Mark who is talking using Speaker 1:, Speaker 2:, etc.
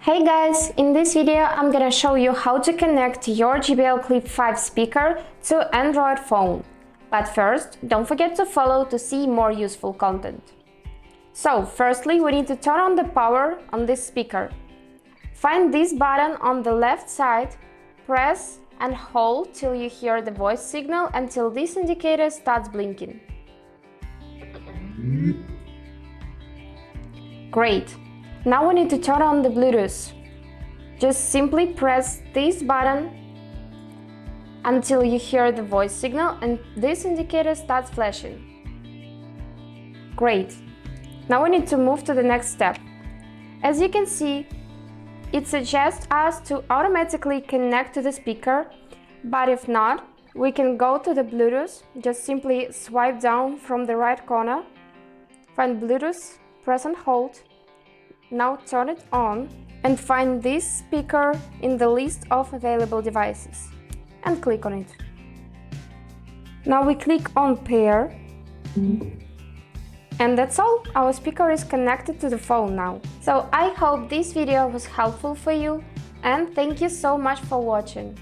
Speaker 1: Hey guys, in this video I'm gonna show you how to connect your JBL Clip 5 speaker to Android phone. But first, don't forget to follow to see more useful content. So, firstly, we need to turn on the power on this speaker. Find this button on the left side, press and hold till you hear the voice signal until this indicator starts blinking. Great! Now we need to turn on the Bluetooth. Just simply press this button until you hear the voice signal and this indicator starts flashing. Great! Now we need to move to the next step. As you can see, it suggests us to automatically connect to the speaker, but if not, we can go to the Bluetooth. Just simply swipe down from the right corner, find Bluetooth, press and hold. Now turn it on and find this speaker in the list of available devices and click on it. Now we click on pair and that's all. Our speaker is connected to the phone now. So I hope this video was helpful for you and thank you so much for watching.